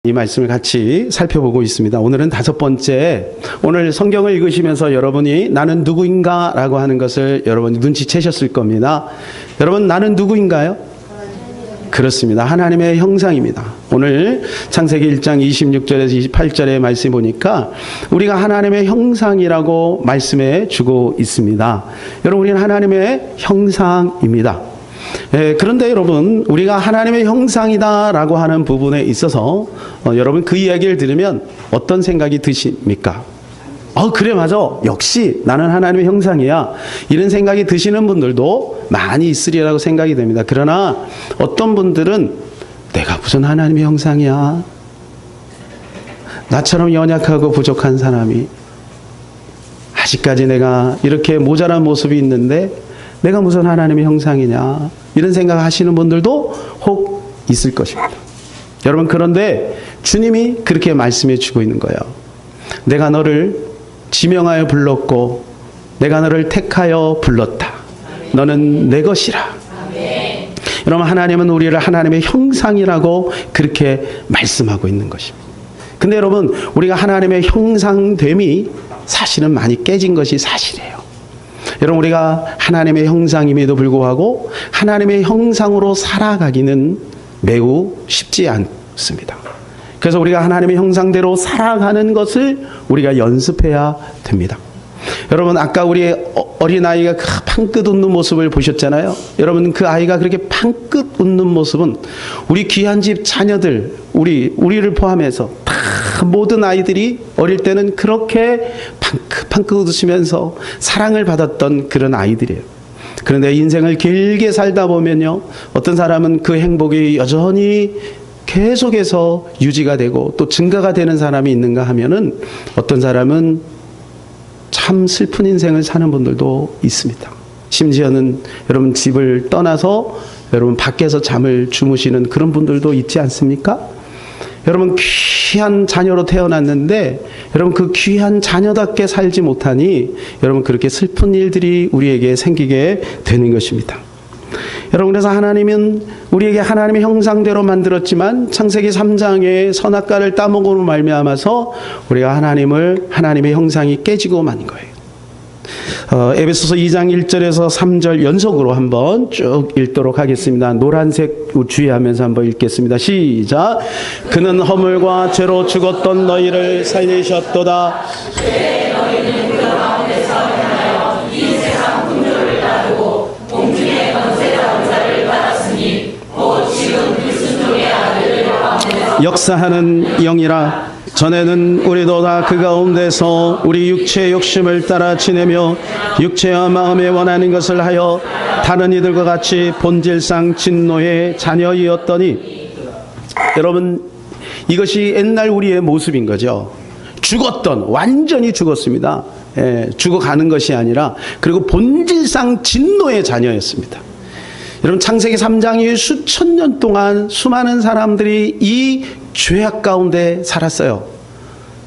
이 말씀을 같이 살펴보고 있습니다. 오늘은 5번째, 오늘 성경을 읽으시면서 여러분이 나는 누구인가 라고 하는 것을 여러분이 눈치채셨을 겁니다. 여러분, 나는 누구인가요? 그렇습니다. 하나님의 형상입니다. 오늘 창세기 1장 26절에서 28절의 말씀 보니까 우리가 하나님의 형상이라고 말씀해 주고 있습니다. 여러분, 우리는 하나님의 형상입니다. 그런데 여러분, 우리가 하나님의 형상이다라고 하는 부분에 있어서 여러분 그 이야기를 들으면 어떤 생각이 드십니까? 그래, 맞아. 역시 나는 하나님의 형상이야. 이런 생각이 드시는 분들도 많이 있으리라고 생각이 됩니다. 그러나 어떤 분들은 내가 무슨 하나님의 형상이야? 나처럼 연약하고 부족한 사람이 아직까지 내가 이렇게 모자란 모습이 있는데 내가 무슨 하나님의 형상이냐, 이런 생각하시는 분들도 혹 있을 것입니다. 여러분, 그런데 주님이 그렇게 말씀해 주고 있는 거예요. 내가 너를 지명하여 불렀고 내가 너를 택하여 불렀다. 너는 내 것이라. 여러분, 하나님은 우리를 하나님의 형상이라고 그렇게 말씀하고 있는 것입니다. 근데 여러분, 우리가 하나님의 형상됨이 사실은 많이 깨진 것이 사실이에요. 여러분, 우리가 하나님의 형상임에도 불구하고 하나님의 형상으로 살아가기는 매우 쉽지 않습니다. 그래서 우리가 하나님의 형상대로 살아가는 것을 우리가 연습해야 됩니다. 여러분, 아까 우리 어린아이가 그 판긋 웃는 모습을 보셨잖아요. 여러분, 그 아이가 그렇게 판긋 웃는 모습은 우리 귀한 집 자녀들, 우리를 포함해서 다 모든 아이들이 어릴 때는 그렇게 판긋 웃으시면서 사랑을 받았던 그런 아이들이에요. 그런데 인생을 길게 살다 보면요, 어떤 사람은 그 행복이 여전히 계속해서 유지가 되고 또 증가가 되는 사람이 있는가 하면은 어떤 사람은 참 슬픈 인생을 사는 분들도 있습니다. 심지어는 여러분 집을 떠나서 여러분 밖에서 잠을 주무시는 그런 분들도 있지 않습니까? 여러분, 귀한 자녀로 태어났는데 여러분 그 귀한 자녀답게 살지 못하니 여러분 그렇게 슬픈 일들이 우리에게 생기게 되는 것입니다. 여러분, 그래서 하나님은 우리에게 하나님의 형상대로 만들었지만 창세기 3장의 선악과를 따먹음으로 말미암아서 우리가 하나님의 형상이 깨지고 만 거예요. 에베소서 2장 1절에서 3절 연속으로 한번 쭉 읽도록 하겠습니다. 노란색 주의하면서 한번 읽겠습니다. 시작. 그는 허물과 죄로 죽었던 너희를 살리셨도다. 너희는 그 가운데서 행하여 이 세상 풍조를 따르고 공중의 권세자 자를 받았으니 곧 지금 그 순종의 아들을 가운데서 역사하는 영이라. 전에는 우리도 다 그 가운데서 우리 육체의 욕심을 따라 지내며 육체와 마음에 원하는 것을 하여 다른 이들과 같이 본질상 진노의 자녀이었더니, 여러분, 이것이 옛날 우리의 모습인 거죠. 완전히 죽었습니다. 죽어가는 것이 아니라, 그리고 본질상 진노의 자녀였습니다. 여러분, 창세기 3장이 수천 년 동안 수많은 사람들이 이 죄악 가운데 살았어요.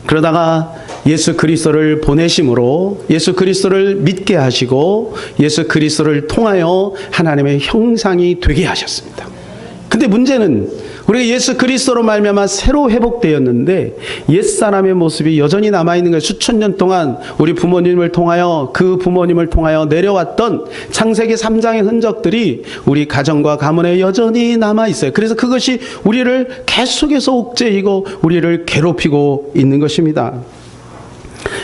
그러다가 예수 그리스도를 보내심으로 예수 그리스도를 믿게 하시고 예수 그리스도를 통하여 하나님의 형상이 되게 하셨습니다. 근데 문제는 우리가 예수 그리스도로 말미암아 새로 회복되었는데 옛사람의 모습이 여전히 남아있는 거예요. 수천 년 동안 우리 부모님을 통하여 내려왔던 창세기 3장의 흔적들이 우리 가정과 가문에 여전히 남아있어요. 그래서 그것이 우리를 계속해서 옥죄이고 우리를 괴롭히고 있는 것입니다.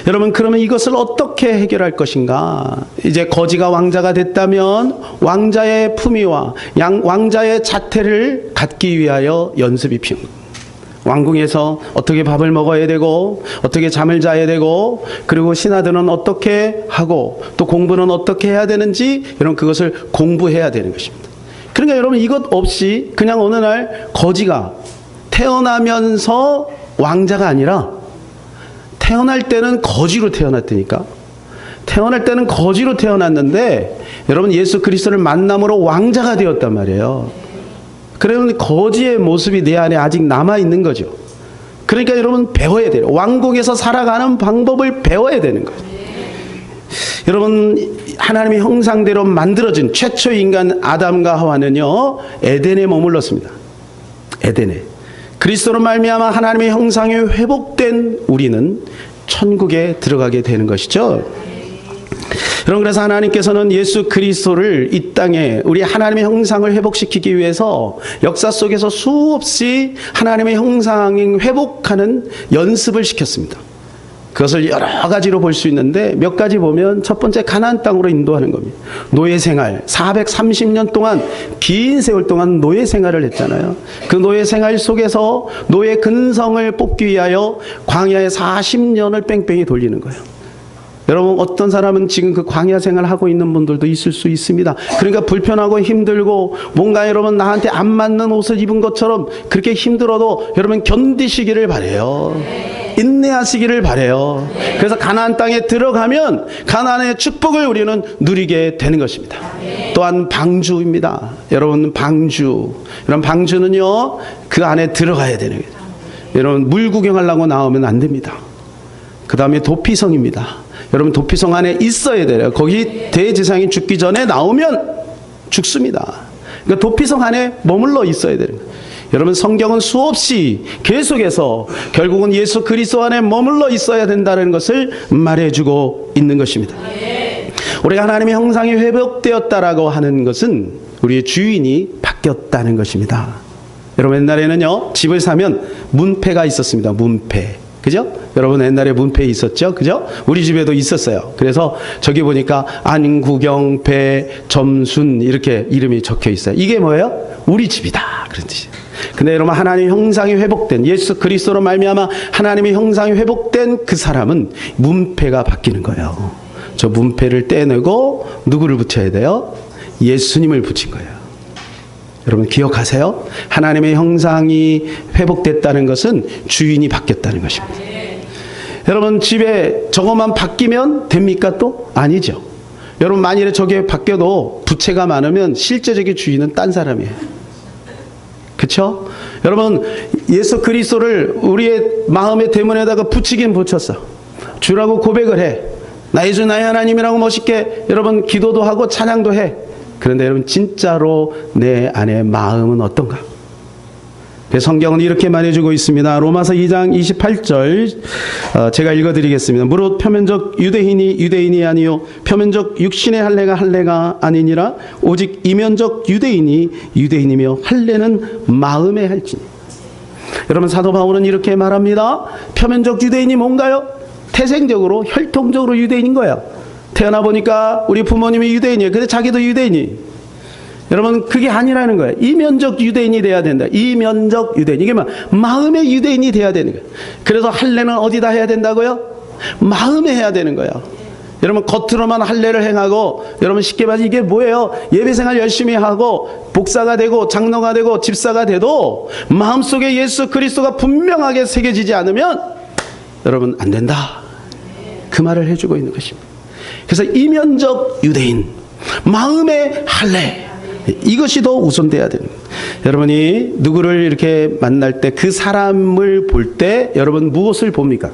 여러분, 그러면 이것을 어떻게 해결할 것인가? 이제 거지가 왕자가 됐다면 왕자의 품위와 왕자의 자태를 갖기 위하여 연습이 필요합니다. 왕궁에서 어떻게 밥을 먹어야 되고 어떻게 잠을 자야 되고 그리고 신하들은 어떻게 하고 또 공부는 어떻게 해야 되는지, 여러분 그것을 공부해야 되는 것입니다. 그러니까 여러분, 이것 없이 그냥 어느 날 거지가 태어나면서 왕자가 아니라 태어날 때는 거지로 태어났다니까. 태어날 때는 거지로 태어났는데 여러분 예수 그리스도를 만남으로 왕자가 되었단 말이에요. 그러면 거지의 모습이 내 안에 아직 남아있는 거죠. 그러니까 여러분 배워야 돼요. 왕국에서 살아가는 방법을 배워야 되는 거죠. 여러분, 하나님의 형상대로 만들어진 최초의 인간 아담과 하와는요 에덴에 머물렀습니다. 에덴에. 그리스도로 말미암아 하나님의 형상이 회복된 우리는 천국에 들어가게 되는 것이죠. 여러분, 그래서 하나님께서는 예수 그리스도를 이 땅에 우리 하나님의 형상을 회복시키기 위해서 역사 속에서 수없이 하나님의 형상을 회복하는 연습을 시켰습니다. 그것을 여러 가지로 볼 수 있는데 몇 가지 보면 첫 번째, 가나안 땅으로 인도하는 겁니다. 노예 생활, 430년 동안 긴 세월 동안 노예 생활을 했잖아요. 그 노예 생활 속에서 노예 근성을 뽑기 위하여 광야에 40년을 뺑뺑이 돌리는 거예요. 여러분, 어떤 사람은 지금 그 광야 생활을 하고 있는 분들도 있을 수 있습니다. 그러니까 불편하고 힘들고 뭔가 여러분 나한테 안 맞는 옷을 입은 것처럼 그렇게 힘들어도 여러분 견디시기를 바라요. 인내하시기를 바라요. 그래서 가나안 땅에 들어가면 가나안의 축복을 우리는 누리게 되는 것입니다. 또한 방주입니다. 여러분, 방주는요 그 안에 들어가야 되는 거예요. 여러분, 물 구경하려고 나오면 안 됩니다. 그 다음에 도피성입니다. 여러분, 도피성 안에 있어야 돼요. 거기 대제사장이 죽기 전에 나오면 죽습니다. 그러니까 도피성 안에 머물러 있어야 돼요. 여러분, 성경은 수없이 계속해서 결국은 예수 그리스도 안에 머물러 있어야 된다는 것을 말해주고 있는 것입니다. 우리가 하나님의 형상이 회복되었다라고 하는 것은 우리의 주인이 바뀌었다는 것입니다. 여러분, 옛날에는요 집을 사면 문패가 있었습니다. 문패. 그죠? 여러분, 옛날에 문패 있었죠? 그죠? 우리 집에도 있었어요. 그래서 저기 보니까 안구경, 배, 점순 이렇게 이름이 적혀 있어요. 이게 뭐예요? 우리 집이다, 그런 뜻이에요. 근데 여러분, 하나님의 형상이 회복된 예수 그리스도로 말미암아 하나님의 형상이 회복된 그 사람은 문패가 바뀌는 거예요. 저 문패를 떼내고 누구를 붙여야 돼요? 예수님을 붙인 거예요. 여러분, 기억하세요? 하나님의 형상이 회복됐다는 것은 주인이 바뀌었다는 것입니다. 여러분, 집에 저것만 바뀌면 됩니까? 또 아니죠. 여러분, 만일에 저게 바뀌어도 부채가 많으면 실제적인 주인은 딴 사람이에요. 그렇죠? 여러분, 예수 그리스도를 우리의 마음의 대문에다가 붙이긴 붙였어. 주라고 고백을 해. 나의 주 나의 하나님이라고 멋있게 여러분 기도도 하고 찬양도 해. 그런데 여러분, 진짜로 내 안에 마음은 어떤가? 성경은 이렇게 말해주고 있습니다. 로마서 2장 28절 제가 읽어드리겠습니다. 무릇 표면적 유대인이 아니요 표면적 육신의 할례가 아니니라. 오직 이면적 유대인이며 할례는 마음의 할지니. 여러분, 사도 바울은 이렇게 말합니다. 표면적 유대인이 뭔가요? 태생적으로 혈통적으로 유대인인 거예요. 태어나 보니까 우리 부모님이 유대인이에요. 근데 자기도 유대인이. 여러분, 그게 아니라는 거예요. 이면적 유대인이 돼야 된다. 이면적 유대인. 이게 마음의 유대인이 돼야 되는 거예요. 그래서 할례는 어디다 해야 된다고요? 마음에 해야 되는 거예요. 여러분, 겉으로만 할례를 행하고, 여러분 쉽게 말해서 이게 뭐예요? 예배생활 열심히 하고 복사가 되고 장로가 되고 집사가 돼도 마음속에 예수 그리스도가 분명하게 새겨지지 않으면 여러분 안 된다. 그 말을 해주고 있는 것입니다. 그래서 이면적 유대인, 마음의 할례, 이것이 더 우선돼야 되는 거예요. 여러분이 누구를 이렇게 만날 때 그 사람을 볼 때 여러분 무엇을 봅니까?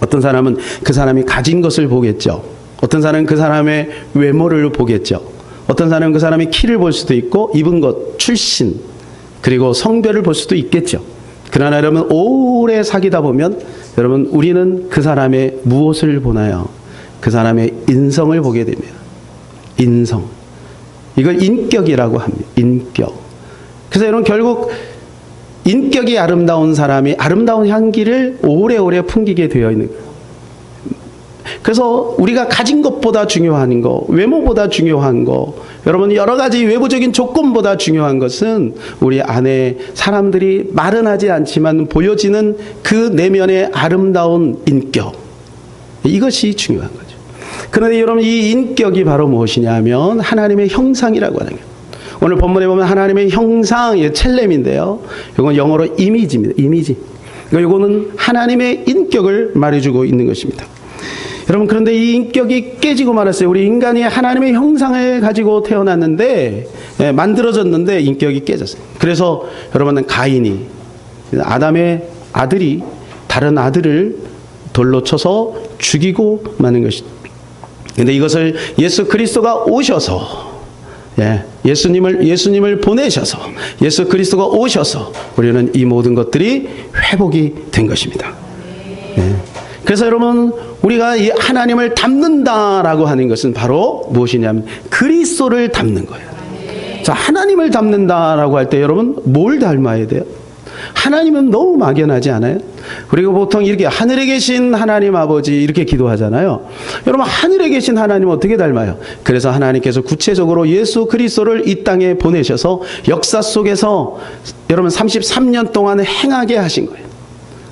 어떤 사람은 그 사람이 가진 것을 보겠죠. 어떤 사람은 그 사람의 외모를 보겠죠. 어떤 사람은 그 사람의 키를 볼 수도 있고 입은 것, 출신, 그리고 성별을 볼 수도 있겠죠. 그러나 여러분, 오래 사귀다 보면 여러분, 우리는 그 사람의 무엇을 보나요? 그 사람의 인성을 보게 됩니다. 인성. 이걸 인격이라고 합니다. 인격. 그래서 여러분, 결국 인격이 아름다운 사람이 아름다운 향기를 오래오래 풍기게 되어 있는 거예요. 그래서 우리가 가진 것보다 중요한 거, 외모보다 중요한 거, 여러분 여러 가지 외부적인 조건보다 중요한 것은 우리 안에 사람들이 말은 하지 않지만 보여지는 그 내면의 아름다운 인격. 이것이 중요한 거죠. 그런데 여러분, 이 인격이 바로 무엇이냐 하면 하나님의 형상이라고 하는 거예요. 오늘 본문에 보면 하나님의 형상, 첼렘인데요. 이건 영어로 이미지입니다. 이미지. 그러니까 이거는 하나님의 인격을 말해주고 있는 것입니다. 여러분, 그런데 이 인격이 깨지고 말았어요. 우리 인간이 하나님의 형상을 가지고 태어났는데, 만들어졌는데 인격이 깨졌어요. 그래서 여러분, 가인이, 아담의 아들이 다른 아들을 돌로 쳐서 죽이고 마는 것입니다. 근데 이것을 예수 그리스도가 오셔서 예수님을 보내셔서 예수 그리스도가 오셔서 우리는 이 모든 것들이 회복이 된 것입니다. 그래서 여러분, 우리가 이 하나님을 닮는다라고 하는 것은 바로 무엇이냐면 그리스도를 닮는 거예요. 자, 하나님을 닮는다라고 할 때 여러분 뭘 닮아야 돼요? 하나님은 너무 막연하지 않아요? 그리고 보통 이렇게 하늘에 계신 하나님 아버지 이렇게 기도하잖아요. 여러분, 하늘에 계신 하나님 어떻게 닮아요? 그래서 하나님께서 구체적으로 예수 그리스도를 이 땅에 보내셔서 역사 속에서 여러분 33년 동안 행하게 하신 거예요.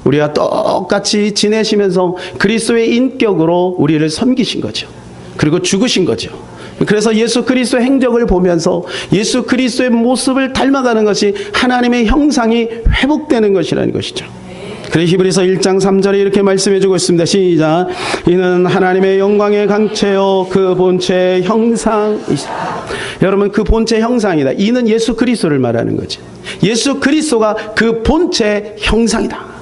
우리가 똑같이 지내시면서 그리스도의 인격으로 우리를 섬기신 거죠. 그리고 죽으신 거죠. 그래서 예수 그리스도의 행적을 보면서 예수 그리스도의 모습을 닮아가는 것이 하나님의 형상이 회복되는 것이라는 것이죠. 그래서 히브리서 1장 3절에 이렇게 말씀해 주고 있습니다. 시작. 이는 하나님의 영광의 강체요 그 본체의 형상이시다. 여러분, 그 본체의 형상이다. 이는 예수 그리스도를 말하는 거죠. 예수 그리스도가 그 본체의 형상이다.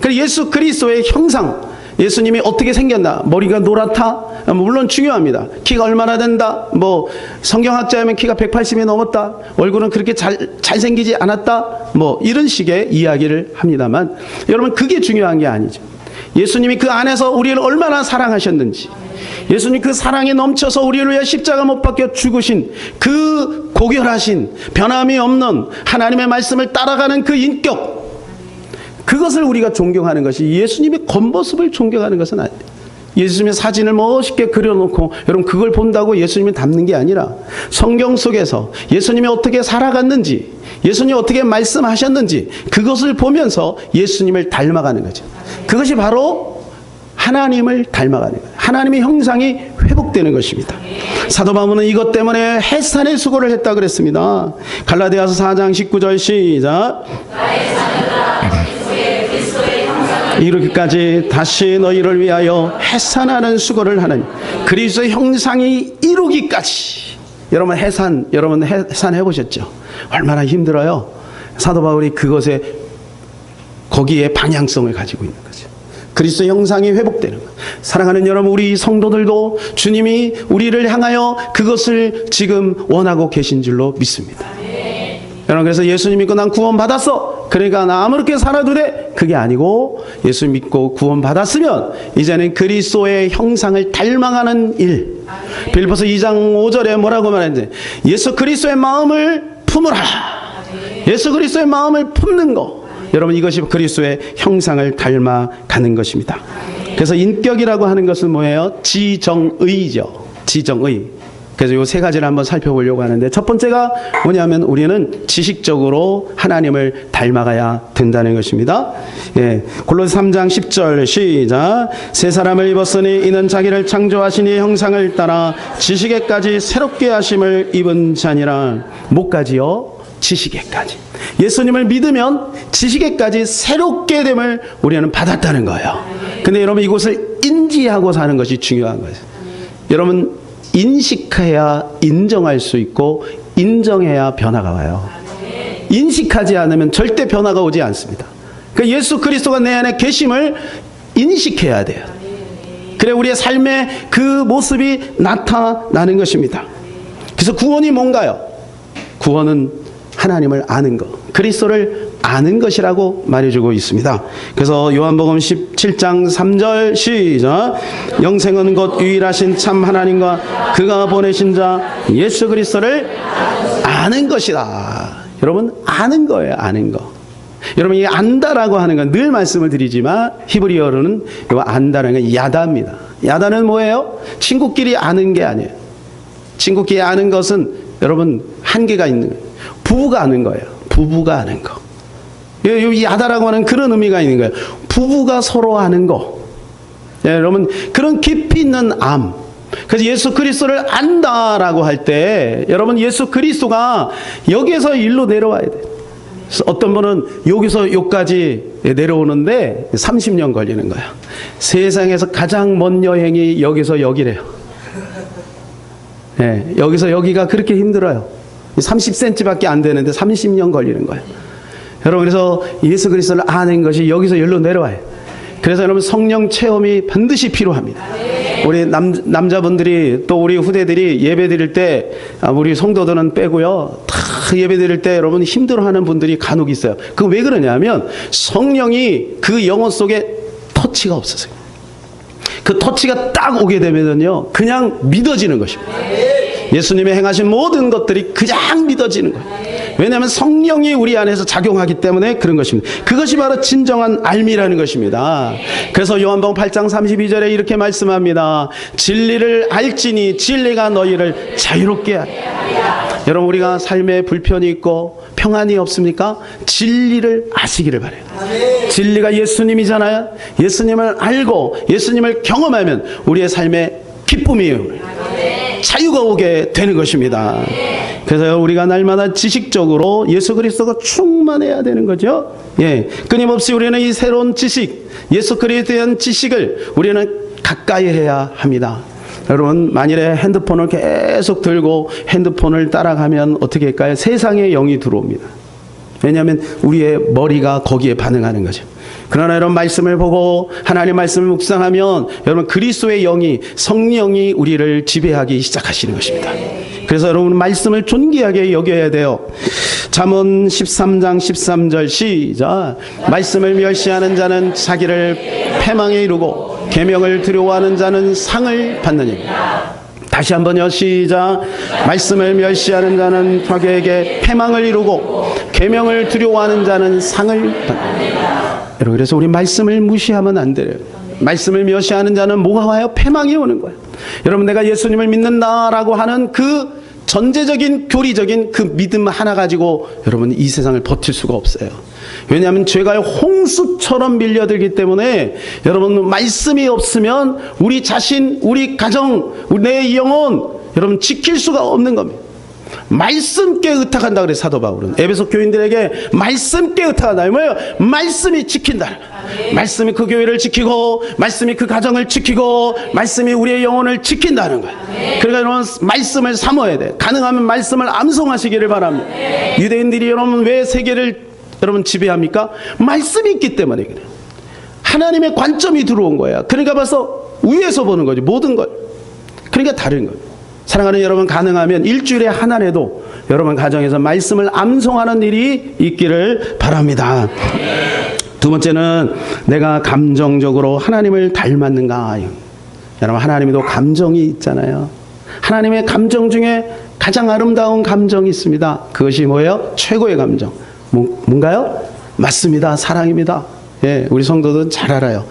그래서 예수 그리스도의 형상, 예수님이 어떻게 생겼나? 머리가 노랗다? 물론 중요합니다. 키가 얼마나 된다? 뭐 성경학자면 키가 180이 넘었다? 얼굴은 그렇게 잘생기지 않았다? 뭐 이런 식의 이야기를 합니다만, 여러분, 그게 중요한 게 아니죠. 예수님이 그 안에서 우리를 얼마나 사랑하셨는지, 예수님 그 사랑에 넘쳐서 우리를 위해 십자가 못 박혀 죽으신 그 고결하신 변함이 없는 하나님의 말씀을 따라가는 그 인격, 그것을 우리가 존경하는 것이, 예수님의 겉모습을 존경하는 것은 아니에요. 예수님의 사진을 멋있게 그려놓고 여러분 그걸 본다고 예수님을 닮는 게 아니라 성경 속에서 예수님이 어떻게 살아갔는지, 예수님이 어떻게 말씀하셨는지 그것을 보면서 예수님을 닮아가는 거죠. 그것이 바로 하나님을 닮아가는 거예요. 하나님의 형상이 회복되는 것입니다. 사도 바울은 이것 때문에 해산의 수고를 했다 그랬습니다. 갈라디아서 4장 19절 시작. 이르기까지 다시 너희를 위하여 해산하는 수고를 하는 그리스도의 형상이 이루기까지. 여러분 해산해 보셨죠? 얼마나 힘들어요. 사도 바울이 거기에 방향성을 가지고 있는 거죠. 그리스도의 형상이 회복되는 것. 사랑하는 여러분, 우리 성도들도 주님이 우리를 향하여 그것을 지금 원하고 계신 줄로 믿습니다. 여러분, 그래서 예수 믿고 난 구원 받았어, 그러니까 나 아무렇게 살아도 돼, 그게 아니고 예수 믿고 구원 받았으면 이제는 그리스도의 형상을 닮아가는 일. 빌립보서 2장 5절에 뭐라고 말하는지, 예수 그리스도의 마음을 품으라. 예수 그리스도의 마음을 품는 거, 여러분, 이것이 그리스도의 형상을 닮아가는 것입니다. 그래서 인격이라고 하는 것은 뭐예요? 지정의죠. 지정의. 그래서 이 세 가지를 한번 살펴보려고 하는데, 첫 번째가 뭐냐면 우리는 지식적으로 하나님을 닮아가야 된다는 것입니다. 골로새 3장 10절 시작. 새 사람을 입었으니 이는 자기를 창조하신 이의 형상을 따라 지식에까지 새롭게 하심을 입은 자니라. 뭐까지요? 지식에까지. 예수님을 믿으면 지식에까지 새롭게 됨을 우리는 받았다는 거예요. 근데 여러분, 이것을 인지하고 사는 것이 중요한 거예요. 여러분, 인식해야 인정할 수 있고 인정해야 변화가 와요. 인식하지 않으면 절대 변화가 오지 않습니다. 그러니까 예수 그리스도가 내 안에 계심을 인식해야 돼요. 그래 우리의 삶의 그 모습이 나타나는 것입니다. 그래서 구원이 뭔가요? 구원은 하나님을 아는 것, 그리스도를 아는 것이라고 말해주고 있습니다. 그래서 요한복음 17장 3절 시작. 영생은 곧 유일하신 참 하나님과 그가 보내신 자 예수 그리스도를 아는 것이다. 여러분, 아는 거예요. 아는 거. 여러분, 이 안다라고 하는 건 늘 말씀을 드리지만 히브리어로는 이거 안다라는 건 야다입니다. 야다는 뭐예요? 친구끼리 아는 게 아니에요. 친구끼리 아는 것은 여러분 한계가 있는 거예요. 부부가 아는 거예요. 부부가 아는 거. 이 야다라고 하는 그런 의미가 있는 거예요. 부부가 서로 아는 거. 여러분, 그런 깊이 있는 암. 그래서 예수 그리스도를 안다라고 할 때 여러분, 예수 그리스도가 여기에서 일로 내려와야 돼요. 어떤 분은 여기서 여기까지 내려오는데 30년 걸리는 거예요. 세상에서 가장 먼 여행이 여기서 여기래요. 여기서 여기가 그렇게 힘들어요. 30cm밖에 안 되는데 30년 걸리는 거예요. 여러분, 그래서 예수 그리스도를 아는 것이 여기서 여기로 내려와요. 그래서 여러분, 성령 체험이 반드시 필요합니다. 우리 남자분들이 또 우리 후대들이 예배 드릴 때 우리 성도들은 빼고요. 다 예배 드릴 때 여러분 힘들어하는 분들이 간혹 있어요. 그 왜 그러냐면 성령이 그 영혼 속에 터치가 없어서요. 그 터치가 딱 오게 되면요 그냥 믿어지는 것입니다. 예수님의 행하신 모든 것들이 그냥 믿어지는 거예요. 왜냐하면 성령이 우리 안에서 작용하기 때문에 그런 것입니다. 그것이 바로 진정한 알미라는 것입니다. 그래서 요한복음 8장 32절에 이렇게 말씀합니다. 진리를 알지니 진리가 너희를 자유롭게 하리라. 여러분 우리가 삶에 불편이 있고 평안이 없습니까? 진리를 아시기를 바라요. 진리가 예수님이잖아요. 예수님을 알고 예수님을 경험하면 우리의 삶에 기쁨이 자유가 오게 되는 것입니다. 그래서 우리가 날마다 지식적으로 예수 그리스도가 충만해야 되는 거죠. 예, 끊임없이 우리는 이 새로운 지식, 예수 그리스도에 대한 지식을 우리는 가까이 해야 합니다. 여러분 만일에 핸드폰을 계속 들고 핸드폰을 따라가면 어떻게 할까요? 세상의 영이 들어옵니다. 왜냐하면 우리의 머리가 거기에 반응하는 거죠. 그러나 여러분 말씀을 보고 하나님의 말씀을 묵상하면 여러분 그리스도의 영이 성령이 우리를 지배하기 시작하시는 것입니다. 그래서 여러분 말씀을 존귀하게 여겨야 돼요. 잠언 13장 13절 시작. 말씀을 멸시하는 자는 자기를 패망에 이르고 계명을 두려워하는 자는 상을 받느니라. 다시 한번요 시작. 말씀을 멸시하는 자는 자기에게 패망을 이루고 계명을 두려워하는 자는 상을 받느니라. 여러분 그래서 우리 말씀을 무시하면 안 돼요. 말씀을 멸시하는 자는 뭐가 와요? 패망이 오는 거예요. 여러분 내가 예수님을 믿는다라고 하는 그 전제적인 교리적인 그 믿음 하나 가지고 여러분 이 세상을 버틸 수가 없어요. 왜냐하면 죄가 홍수처럼 밀려들기 때문에 여러분 말씀이 없으면 우리 자신, 우리 가정, 내 영혼 여러분 지킬 수가 없는 겁니다. 말씀께 의탁한다 그래 사도 바울은 에베소 교인들에게 말씀께 의탁한다. 뭐예요? 말씀이 지킨다. 말씀이 그 교회를 지키고 말씀이 그 가정을 지키고 말씀이 우리의 영혼을 지킨다는 거예요. 그러니까 여러분 말씀을 삼어야 돼. 가능하면 말씀을 암송하시기를 바랍니다. 유대인들이 여러분 왜 세계를 여러분 지배합니까? 말씀이 있기 때문에 그래요. 하나님의 관점이 들어온 거야. 그러니까 벌써 위에서 보는 거지 모든 걸. 그러니까 다른 거예요. 사랑하는 여러분 가능하면 일주일에 하나라도 여러분 가정에서 말씀을 암송하는 일이 있기를 바랍니다. 두 번째는 내가 감정적으로 하나님을 닮았는가. 여러분 하나님도 감정이 있잖아요. 하나님의 감정 중에 가장 아름다운 감정이 있습니다. 그것이 뭐예요? 최고의 감정. 뭔가요? 맞습니다. 사랑입니다. 예, 우리 성도들은 잘 알아요.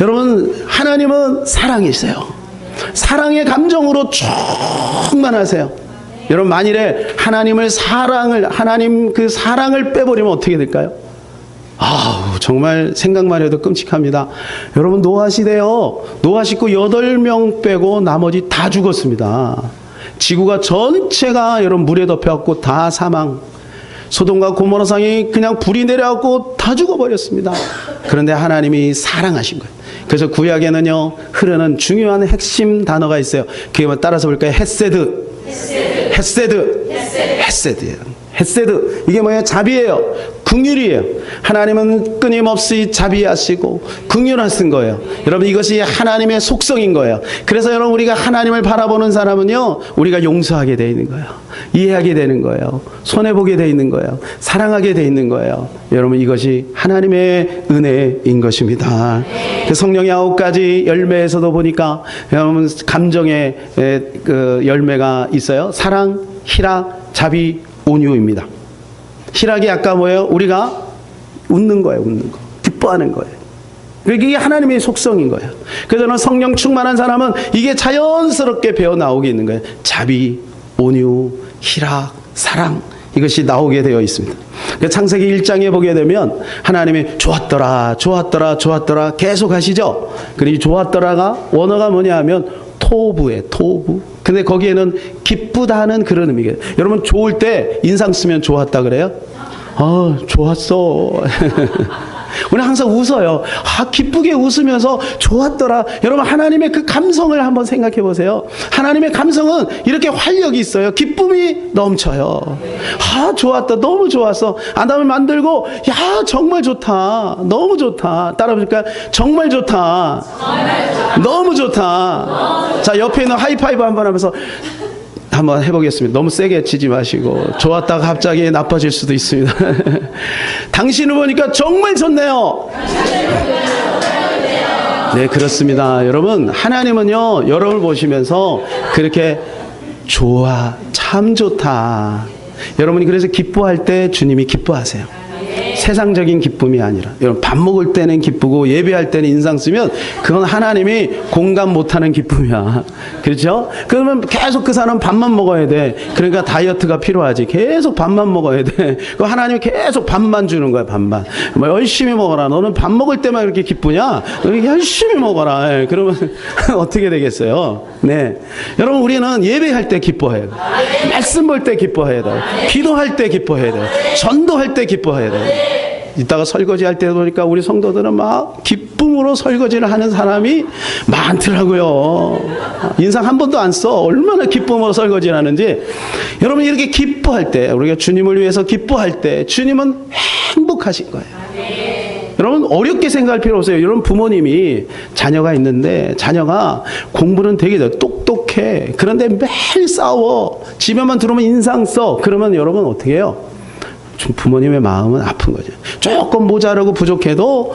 여러분 하나님은 사랑이세요. 사랑의 감정으로 충만하세요. 여러분 만일에 하나님 그 사랑을 빼버리면 어떻게 될까요? 정말 생각만 해도 끔찍합니다. 여러분 노아 시대요. 노아 식구 8명 빼고 나머지 다 죽었습니다. 지구가 전체가 여러분 물에 덮여갖고 다 사망. 소돔과 고모라 상이 그냥 불이 내려갖고 다 죽어버렸습니다. 그런데 하나님이 사랑하신 거예요. 그래서 구약에는요 흐르는 중요한 핵심 단어가 있어요. 그게 뭐 따라서 볼까요? 헤세드. 헤세드. 이게 뭐예요? 자비예요. 긍휼이에요. 하나님은 끊임없이 자비하시고 긍휼하신 거예요. 여러분 이것이 하나님의 속성인 거예요. 그래서 여러분 우리가 하나님을 바라보는 사람은요 우리가 용서하게 돼 있는 거예요. 이해하게 되는 거예요. 손해보게 돼 있는 거예요. 사랑하게 돼 있는 거예요. 여러분 이것이 하나님의 은혜인 것입니다. 성령의 9가지 열매에서도 보니까 여러분 감정의 그 열매가 있어요. 사랑, 희락, 자비, 온유입니다. 희락이 아까 뭐예요? 우리가 웃는 거예요. 웃는 거. 기뻐하는 거예요. 이게 하나님의 속성인 거예요. 그래서 저는 성령 충만한 사람은 이게 자연스럽게 배어 나오게 있는 거예요. 자비, 온유, 희락, 사랑 이것이 나오게 되어 있습니다. 창세기 1장에 보게 되면 하나님이 좋았더라 계속 하시죠. 그리고 이 좋았더라가 원어가 뭐냐 하면 토부예요. 토부. 근데 거기에는 기쁘다는 그런 의미예요. 여러분 좋을 때 인상 쓰면 좋았다 그래요? 좋았어. 우리는 항상 웃어요. 기쁘게 웃으면서 좋았더라. 여러분, 하나님의 그 감성을 한번 생각해 보세요. 하나님의 감성은 이렇게 활력이 있어요. 기쁨이 넘쳐요. 좋았다. 너무 좋았어. 아담을 만들고, 정말 좋다. 너무 좋다. 따라 부를까요? 정말 좋다. 너무 좋다. 자, 옆에 있는 하이파이브 한번 하면서 한번 해보겠습니다. 너무 세게 치지 마시고. 좋았다가 갑자기 나빠질 수도 있습니다. 당신을 보니까 정말 좋네요. 네, 그렇습니다. 여러분, 하나님은요, 여러분을 보시면서 그렇게 좋아, 참 좋다. 여러분이 그래서 기뻐할 때 주님이 기뻐하세요. 세상적인 기쁨이 아니라, 여러분, 밥 먹을 때는 기쁘고 예배할 때는 인상 쓰면 그건 하나님이 공감 못하는 기쁨이야. 그렇죠? 그러면 계속 그 사람은 밥만 먹어야 돼. 그러니까 다이어트가 필요하지. 계속 밥만 먹어야 돼. 그 하나님이 계속 밥만 주는 거야. 밥만. 열심히 먹어라. 너는 밥 먹을 때만 그렇게 기쁘냐? 너는 열심히 먹어라. 그러면 어떻게 되겠어요? 네, 여러분, 우리는 예배할 때 기뻐해야 돼. 말씀 볼 때 기뻐해야 돼. 기도할 때 기뻐해야 돼. 전도할 때 기뻐해야 돼. 이따가 설거지 할 때 보니까 우리 성도들은 막 기쁨으로 설거지를 하는 사람이 많더라고요. 인상 한 번도 안 써. 얼마나 기쁨으로 설거지를 하는지. 여러분, 이렇게 기뻐할 때, 우리가 주님을 위해서 기뻐할 때 주님은 행복하신 거예요. 여러분, 어렵게 생각할 필요 없어요. 여러분, 부모님이 자녀가 있는데 자녀가 공부는 되게 똑똑해. 그런데 매일 싸워. 집에만 들어오면 인상 써. 그러면 여러분 어떻게 해요? 부모님의 마음은 아픈 거죠. 조금 모자라고 부족해도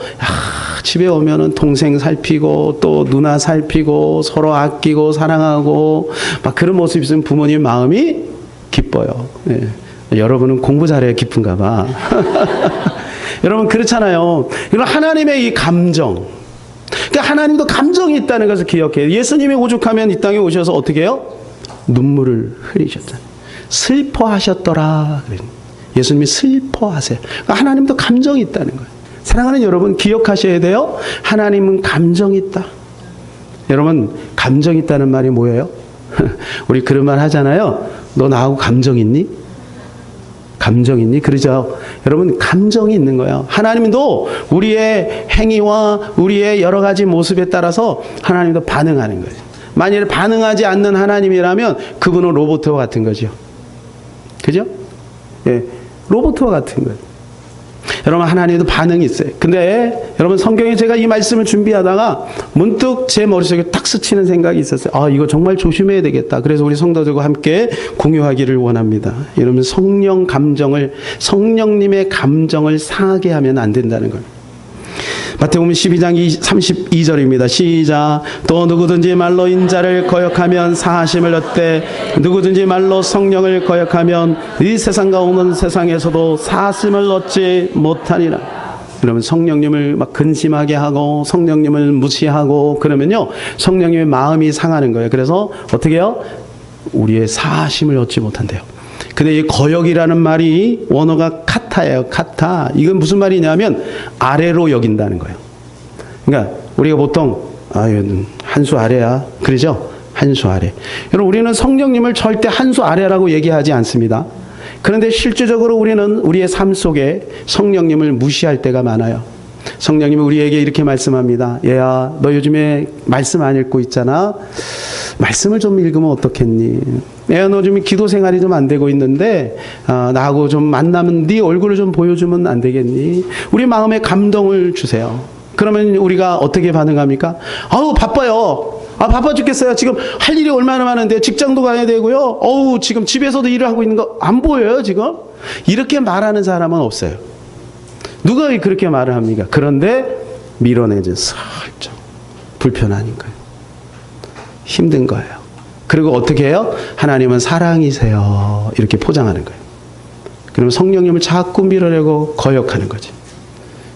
집에 오면은 동생 살피고 또 누나 살피고 서로 아끼고 사랑하고 막 그런 모습이 있으면 부모님 마음이 기뻐요. 네. 여러분은 공부 잘해야 기쁜가 봐. 여러분, 그렇잖아요. 이런 하나님의 이 감정. 그러니까 하나님도 감정이 있다는 것을 기억해요. 예수님이 오죽하면 이 땅에 오셔서 어떻게 해요? 눈물을 흘리셨잖아요. 슬퍼하셨더라. 예수님이 슬퍼하세요. 그러니까 하나님도 감정이 있다는 거예요. 사랑하는 여러분, 기억하셔야 돼요. 하나님은 감정이 있다. 여러분, 감정이 있다는 말이 뭐예요? 우리 그런 말 하잖아요. 너 나하고 감정 있니? 감정 있니? 그러죠. 여러분, 감정이 있는 거예요. 하나님도 우리의 행위와 우리의 여러 가지 모습에 따라서 하나님도 반응하는 거예요. 만일 반응하지 않는 하나님이라면 그분은 로봇과 같은 거죠. 그죠? 예, 로봇과 같은 거예요. 여러분, 하나님도 반응이 있어요. 근데 여러분, 성경에 제가 이 말씀을 준비하다가 문득 제 머릿속에 딱 스치는 생각이 있었어요. 이거 정말 조심해야 되겠다. 그래서 우리 성도들과 함께 공유하기를 원합니다. 여러분, 성령님의 감정을 상하게 하면 안 된다는 거예요. 마태복음 12장 32절입니다. 시작. 또 누구든지 말로 인자를 거역하면 사하심을 얻되 누구든지 말로 성령을 거역하면 이 세상과 오는 세상에서도 사하심을 얻지 못하니라. 그러면 성령님을 막 근심하게 하고 성령님을 무시하고 그러면요, 성령님의 마음이 상하는 거예요. 그래서 어떻게 해요? 우리의 사하심을 얻지 못한대요. 근데 이 거역이라는 말이 원어가 카타예요. 카타. 이건 무슨 말이냐면 아래로 여긴다는 거예요. 그러니까 우리가 보통 한 수 아래야. 그러죠? 한 수 아래. 여러분, 우리는 성령님을 절대 한 수 아래라고 얘기하지 않습니다. 그런데 실질적으로 우리는 우리의 삶 속에 성령님을 무시할 때가 많아요. 성령님이 우리에게 이렇게 말씀합니다. 얘야, 너 요즘에 말씀 안 읽고 있잖아. 말씀을 좀 읽으면 어떻겠니? 얘야, 너 좀 기도 생활이 좀 안 되고 있는데 나하고 좀 만나면 네 얼굴을 좀 보여주면 안 되겠니? 우리 마음에 감동을 주세요. 그러면 우리가 어떻게 반응합니까? 바빠요. 바빠 죽겠어요. 지금 할 일이 얼마나 많은데 직장도 가야 되고요. 지금 집에서도 일을 하고 있는 거 안 보여요, 지금? 이렇게 말하는 사람은 없어요. 누가 그렇게 말을 합니까? 그런데 밀어내죠. 살짝. 불편하니까요. 힘든 거예요. 그리고 어떻게 해요? 하나님은 사랑이세요. 이렇게 포장하는 거예요. 그러면 성령님을 자꾸 밀어내고 거역하는 거지.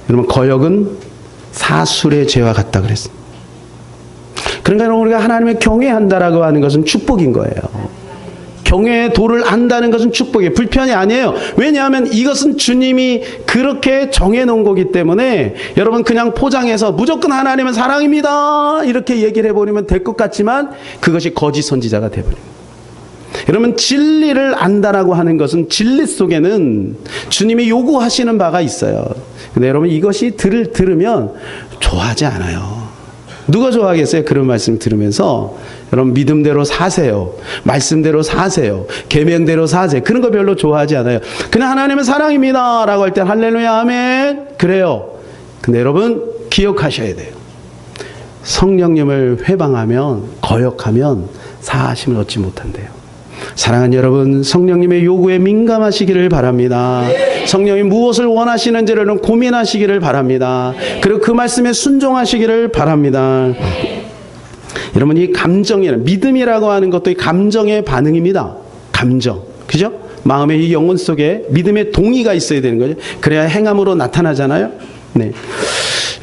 여러분, 거역은 사술의 죄와 같다 그랬습니다. 그러니까 우리가 하나님을 경외한다라고 하는 것은 축복인 거예요. 경외의 도를 안다는 것은 축복이에요. 불편이 아니에요. 왜냐하면 이것은 주님이 그렇게 정해놓은 거기 때문에 여러분, 그냥 포장해서 무조건 하나님은 사랑입니다 이렇게 얘기를 해버리면 될 것 같지만 그것이 거짓 선지자가 돼버립니다. 여러분, 진리를 안다라고 하는 것은 진리 속에는 주님이 요구하시는 바가 있어요. 근데 여러분, 이것이 들으면 좋아하지 않아요. 누가 좋아하겠어요? 그런 말씀 들으면서. 여러분, 믿음대로 사세요. 말씀대로 사세요. 계명대로 사세요. 그런 거 별로 좋아하지 않아요. 그냥 하나님은 사랑입니다 라고 할 때 할렐루야 아멘 그래요. 근데 여러분, 기억하셔야 돼요. 성령님을 회방하면, 거역하면 사하심을 얻지 못한대요. 사랑하는 여러분, 성령님의 요구에 민감하시기를 바랍니다. 성령이 무엇을 원하시는지를 고민하시기를 바랍니다. 그리고 그 말씀에 순종하시기를 바랍니다. 여러분, 이 감정이란, 믿음이라고 하는 것도 이 감정의 반응입니다. 감정. 그죠? 마음의 이 영혼 속에 믿음의 동의가 있어야 되는 거죠. 그래야 행함으로 나타나잖아요. 네.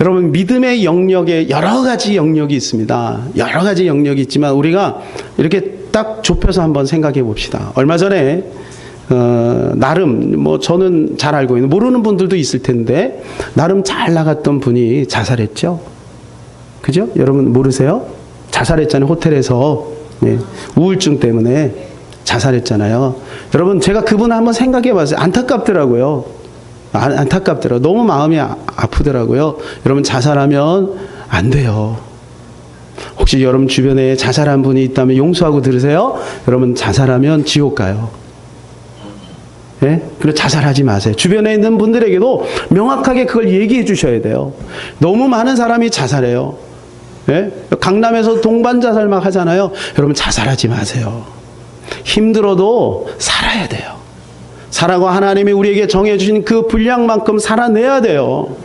여러분, 믿음의 영역에 여러 가지 영역이 있습니다. 여러 가지 영역이 있지만 우리가 이렇게 딱 좁혀서 한번 생각해 봅시다. 얼마 전에 나름 뭐 저는 잘 알고 있는, 모르는 분들도 있을 텐데 나름 잘 나갔던 분이 자살했죠. 그죠? 여러분 모르세요? 자살했잖아요. 호텔에서. 네. 우울증 때문에 자살했잖아요. 여러분, 제가 그분 한번 생각해 봤어요. 안타깝더라고요. 안타깝더라고요. 너무 마음이 아프더라고요. 여러분, 자살하면 안 돼요. 혹시 여러분 주변에 자살한 분이 있다면 용서하고 들으세요. 여러분, 자살하면 지옥 가요. 예? 그래서 자살하지 마세요. 주변에 있는 분들에게도 명확하게 그걸 얘기해 주셔야 돼요. 너무 많은 사람이 자살해요. 예? 강남에서 동반 자살 막 하잖아요. 여러분, 자살하지 마세요. 힘들어도 살아야 돼요. 살아고 하나님이 우리에게 정해주신 그 분량만큼 살아내야 돼요.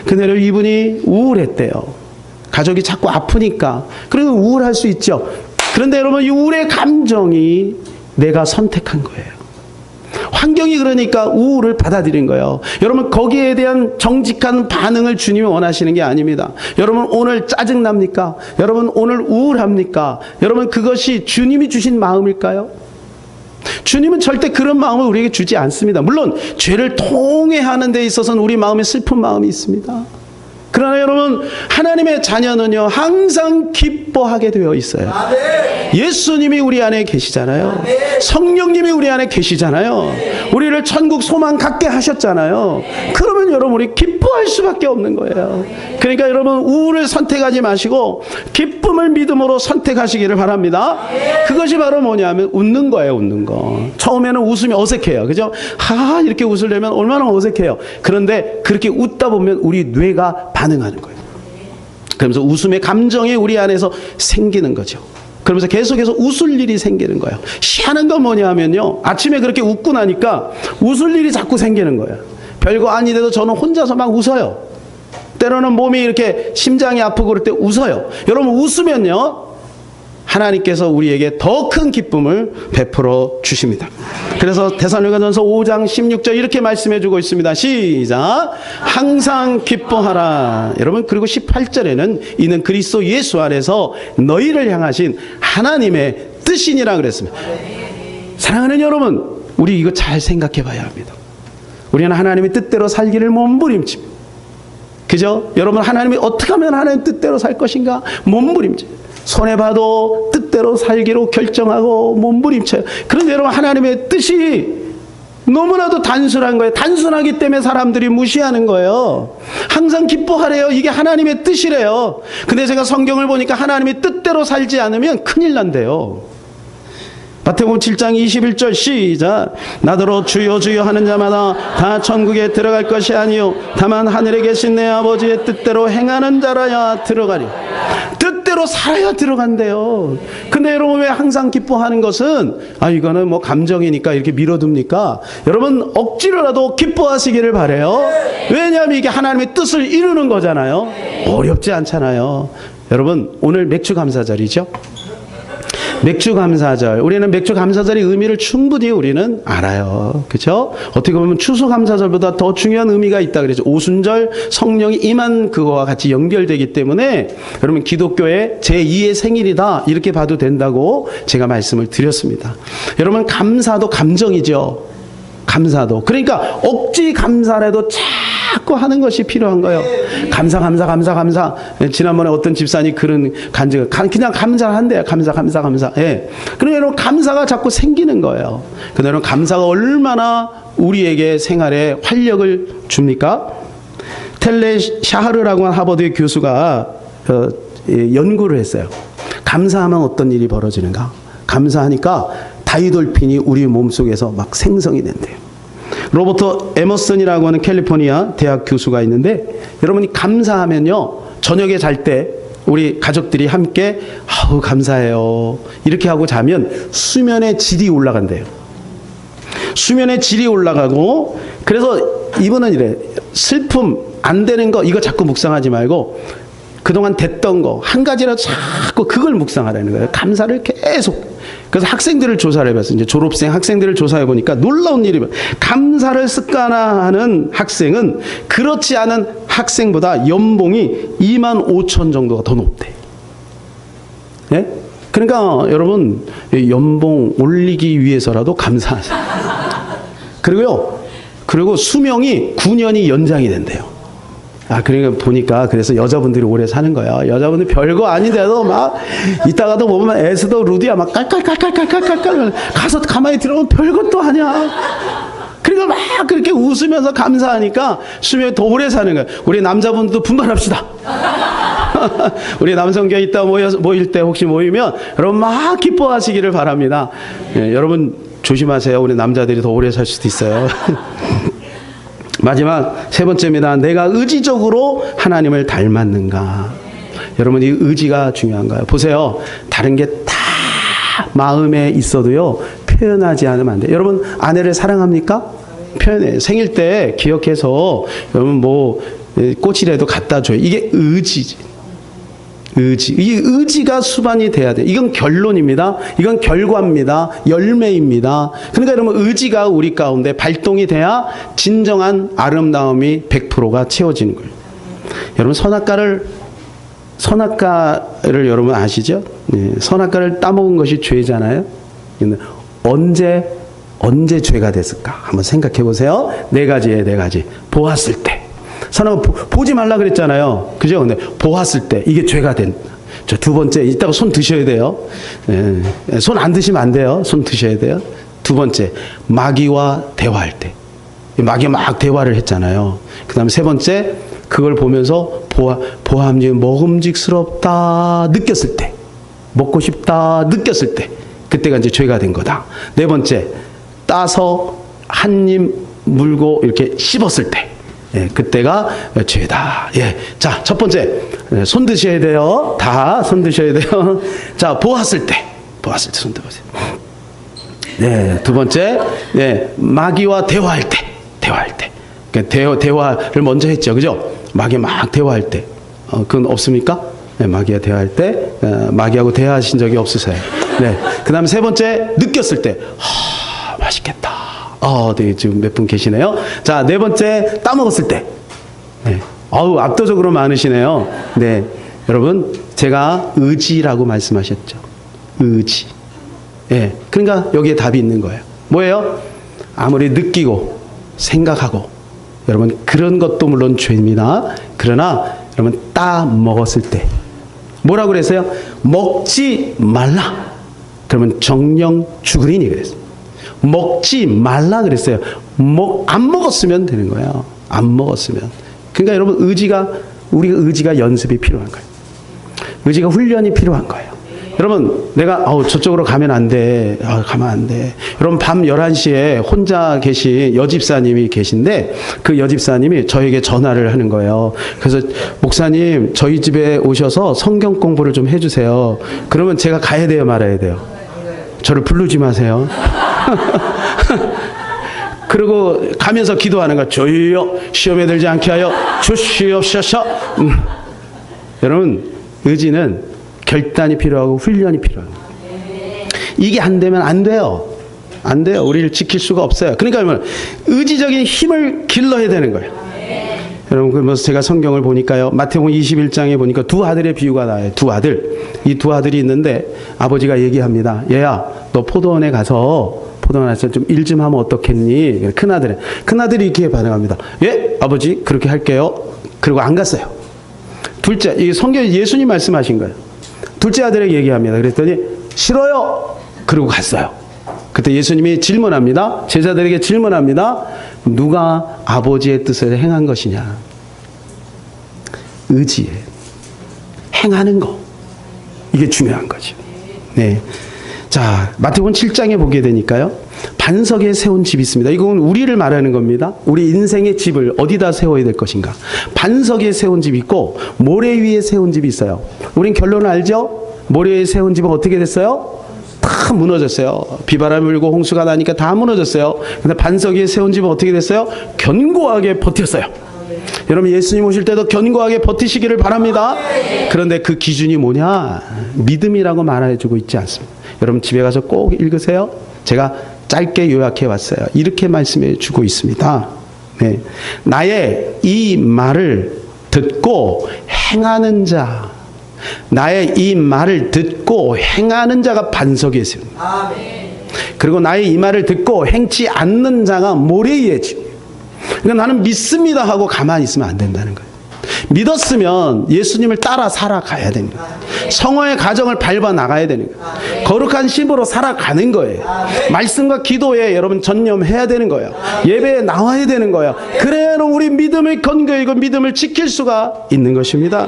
근데 이분이 우울했대요. 가족이 자꾸 아프니까. 그래도 우울할 수 있죠. 그런데 여러분, 이 우울의 감정이 내가 선택한 거예요. 환경이 그러니까 우울을 받아들인 거예요. 여러분, 거기에 대한 정직한 반응을 주님이 원하시는 게 아닙니다. 여러분, 오늘 짜증납니까? 여러분, 오늘 우울합니까? 여러분, 그것이 주님이 주신 마음일까요? 주님은 절대 그런 마음을 우리에게 주지 않습니다. 물론 죄를 통회하는 데 있어서는 우리 마음에 슬픈 마음이 있습니다. 그러나 여러분, 하나님의 자녀는요, 항상 기뻐하게 되어 있어요. 예수님이 우리 안에 계시잖아요. 성령님이 우리 안에 계시잖아요. 우리를 천국 소망 갖게 하셨잖아요. 그러면 여러분, 우리 기뻐할 수밖에 없는 거예요. 그러니까 여러분, 우울을 선택하지 마시고 기쁨을 믿음으로 선택하시기를 바랍니다. 그것이 바로 뭐냐면 웃는 거예요. 웃는 거. 처음에는 웃음이 어색해요. 그죠? 이렇게 웃으려면 얼마나 어색해요. 그런데 그렇게 웃다 보면 우리 뇌가 반응하는 거예요. 그러면서 웃음의 감정이 우리 안에서 생기는 거죠. 그러면서 계속해서 웃을 일이 생기는 거예요. 희한한 건 뭐냐면요, 아침에 그렇게 웃고 나니까 웃을 일이 자꾸 생기는 거예요. 별거 아니래도 저는 혼자서 막 웃어요. 때로는 몸이 이렇게 심장이 아프고 그럴 때 웃어요. 여러분, 웃으면요, 하나님께서 우리에게 더 큰 기쁨을 베풀어 주십니다. 그래서 데살로니가전서 5장 16절 이렇게 말씀해 주고 있습니다. 시작. 항상 기뻐하라. 여러분, 그리고 18절에는 이는 그리스도 예수 안에서 너희를 향하신 하나님의 뜻이니라 그랬습니다. 사랑하는 여러분, 우리 이거 잘 생각해 봐야 합니다. 우리는 하나님의 뜻대로 살기를 몸부림칩니다. 그죠? 여러분, 하나님이 어떻게 하면 하나님 뜻대로 살 것인가? 몸부림쳐요. 손해봐도 뜻대로 살기로 결정하고 몸부림쳐요. 그런데 여러분, 하나님의 뜻이 너무나도 단순한 거예요. 단순하기 때문에 사람들이 무시하는 거예요. 항상 기뻐하래요. 이게 하나님의 뜻이래요. 근데 제가 성경을 보니까 하나님의 뜻대로 살지 않으면 큰일 난대요. 마태복음 7장 21절 시작. 나더러 주여 주여 하는 자마다 다 천국에 들어갈 것이 아니요 다만 하늘에 계신 내 아버지의 뜻대로 행하는 자라야 들어가리. 뜻대로 살아야 들어간대요. 근데 여러분, 왜 항상 기뻐하는 것은 이거는 뭐 감정이니까 이렇게 밀어둡니까? 여러분, 억지로라도 기뻐하시기를 바라요. 왜냐하면 이게 하나님의 뜻을 이루는 거잖아요. 어렵지 않잖아요. 여러분, 오늘 맥주 감사절이죠. 맥주 감사절. 우리는 맥주 감사절의 의미를 충분히 우리는 알아요. 그렇죠? 어떻게 보면 추수 감사절보다 더 중요한 의미가 있다 그랬죠. 오순절 성령이 임한 그거와 같이 연결되기 때문에 여러분, 기독교의 제2의 생일이다 이렇게 봐도 된다고 제가 말씀을 드렸습니다. 여러분, 감사도 감정이죠. 감사도. 그러니까 억지 감사라도 참 자꾸 하는 것이 필요한 거예요. 감사, 감사, 감사, 감사. 지난번에 어떤 집사님 그런 간증을 그냥 감사한대요. 감사, 감사, 감사. 예. 그러면 여러분 감사가 자꾸 생기는 거예요. 근데 여러분 감사가 얼마나 우리에게 생활에 활력을 줍니까? 텔레 샤하르라고 하는 하버드 교수가 연구를 했어요. 감사하면 어떤 일이 벌어지는가? 감사하니까 다이돌핀이 우리 몸속에서 막 생성이 된대요. 로버트 에머슨이라고 하는 캘리포니아 대학 교수가 있는데 여러분이 감사하면요 저녁에 잘 때 우리 가족들이 함께 아우 감사해요 이렇게 하고 자면 수면의 질이 올라간대요. 수면의 질이 올라가고 그래서 이분은 이래 슬픔 안 되는 거 이거 자꾸 묵상하지 말고 그동안 됐던 거 한 가지라도 자꾸 그걸 묵상하라는 거예요. 감사를 계속. 그래서 학생들을 조사를 해봤어요. 이제 졸업생 학생들을 조사해 보니까 놀라운 일이 감사를 습관화하는 학생은 그렇지 않은 학생보다 연봉이 25,000 정도가 더 높대. 예? 그러니까 여러분 연봉 올리기 위해서라도 감사하세요. 그리고 수명이 9년이 연장이 된대요. 그러니까 보니까 그래서 여자분들이 오래 사는 거야. 여자분들 별거 아닌데도 막 이따가도 보면 에스더 루디야 막 깔깔깔깔깔깔깔 가서 가만히 들어보면 별것도 아니야. 그러니까 막 그렇게 웃으면서 감사하니까 수명이 더 오래 사는 거야. 우리 남자분들도 분발합시다. 우리 남성교회 이따 모일 때 혹시 모이면 여러분 막 기뻐하시기를 바랍니다. 예, 여러분 조심하세요. 우리 남자들이 더 오래 살 수도 있어요. 마지막 세 번째입니다. 내가 의지적으로 하나님을 닮았는가? 여러분 이 의지가 중요한가요? 보세요. 다른 게 다 마음에 있어도요. 표현하지 않으면 안 돼요. 여러분 아내를 사랑합니까? 표현해요. 생일 때 기억해서 여러분 뭐 꽃이라도 갖다 줘요. 이게 의지지. 이 의지가 수반이 돼야 돼요. 이건 결론입니다. 이건 결과입니다. 열매입니다. 그러니까 여러분 의지가 우리 가운데 발동이 돼야 진정한 아름다움이 100%가 채워지는 거예요. 여러분 선악과를 여러분 아시죠? 네, 선악과를 따먹은 것이 죄잖아요. 근데 언제 죄가 됐을까? 한번 생각해 보세요. 네 가지. 보았을 때. 선악과 보지 말라 그랬잖아요. 그죠? 근데 보았을 때 이게 죄가 된. 저 두 번째 이따가 손 드셔야 돼요. 예, 손 안 드시면 안 돼요. 손 드셔야 돼요. 두 번째 마귀와 대화할 때. 마귀가 막 대화를 했잖아요. 그다음에 세 번째 그걸 보면서 보암이 먹음직스럽다 느꼈을 때, 먹고 싶다 느꼈을 때, 그때가 이제 죄가 된 거다. 네 번째 따서 한 입 물고 이렇게 씹었을 때. 예, 그때가 죄다. 예. 자, 첫 번째. 손 드셔야 돼요. 다 손 드셔야 돼요. 자, 보았을 때 손 들어보세요. 네, 두 번째. 네, 마귀와 대화할 때. 그러니까 대화를 먼저 했죠. 그죠? 마귀 막 대화할 때. 그건 없습니까? 네, 마귀와 대화할 때. 마귀하고 대화하신 적이 없으세요. 네. 그다음에 세 번째, 느꼈을 때. 맛있겠다. 네, 지금 몇 분 계시네요. 자, 네 번째, 따먹었을 때. 네. 압도적으로 많으시네요. 네. 여러분, 제가 의지라고 말씀하셨죠. 의지. 예. 그러니까 여기에 답이 있는 거예요. 뭐예요? 아무리 느끼고, 생각하고, 여러분, 그런 것도 물론 죄입니다. 그러나, 여러분, 따먹었을 때. 뭐라고 그랬어요? 먹지 말라. 그러면 정령 죽으리니 그랬어요. 먹지 말라 그랬어요. 안 먹었으면 되는 거예요. 안 먹었으면. 그러니까 여러분 우리가 의지가 연습이 필요한 거예요. 의지가 훈련이 필요한 거예요. 여러분 내가 저쪽으로 가면 안 돼. 가면 안 돼. 여러분 밤 11시에 혼자 계신 여집사님이 계신데 그 여집사님이 저에게 전화를 하는 거예요. 그래서 목사님 저희 집에 오셔서 성경 공부를 좀 해주세요. 그러면 제가 가야 돼요 말아야 돼요? 저를 부르지 마세요. 그리고 가면서 기도하는 거 주여 시험에 들지 않게 하여 주시옵소서. 여러분 의지는 결단이 필요하고 훈련이 필요합니다. 이게 안 되면 안 돼요. 우리를 지킬 수가 없어요. 그러니까 의지적인 힘을 길러야 되는 거예요. 여러분 그러면서 제가 성경을 보니까요. 마태복음 21장에 보니까 두 아들의 비유가 나와요. 두 아들. 이 두 아들이 있는데 아버지가 얘기합니다. 얘야 너 포도원에 가서 포도나무처럼 좀 일 좀 하면 어떻겠니? 큰아들이 이렇게 반응합니다. 예, 아버지 그렇게 할게요. 그리고 안 갔어요. 둘째, 이 성경 예수님 말씀하신 거예요. 둘째 아들에게 얘기합니다. 그랬더니 싫어요. 그리고 갔어요. 그때 예수님이 질문합니다. 제자들에게 질문합니다. 누가 아버지의 뜻을 행한 것이냐? 의지에 행하는 거. 이게 중요한 거죠. 네. 자, 마태복음 7장에 보게 되니까요. 반석에 세운 집이 있습니다. 이건 우리를 말하는 겁니다. 우리 인생의 집을 어디다 세워야 될 것인가? 반석에 세운 집이 있고 모래 위에 세운 집이 있어요. 우린 결론을 알죠? 모래 위에 세운 집은 어떻게 됐어요? 다 무너졌어요. 비바람이 불고 홍수가 나니까 다 무너졌어요. 근데 반석 위에 세운 집은 어떻게 됐어요? 견고하게 버텼어요. 여러분 예수님 오실 때도 견고하게 버티시기를 바랍니다. 그런데 그 기준이 뭐냐? 믿음이라고 말해주고 있지 않습니다. 여러분 집에 가서 꼭 읽으세요. 제가 짧게 요약해 왔어요. 이렇게 말씀해 주고 있습니다. 네. 나의 이 말을 듣고 행하는 자, 나의 이 말을 듣고 행하는 자가 반석에 있습니다. 그리고 나의 이 말을 듣고 행치 않는 자가 모래 위에 집니다. 그러니까 나는 믿습니다 하고 가만히 있으면 안 된다는 거예요. 믿었으면 예수님을 따라 살아가야 됩니다. 성화의 가정을 밟아 나가야 되는 거예요. 거룩한 신부로 살아가는 거예요. 말씀과 기도에 여러분 전념해야 되는 거예요. 예배에 나와야 되는 거예요. 그래야 우리 믿음을 건강하고 믿음을 지킬 수가 있는 것입니다.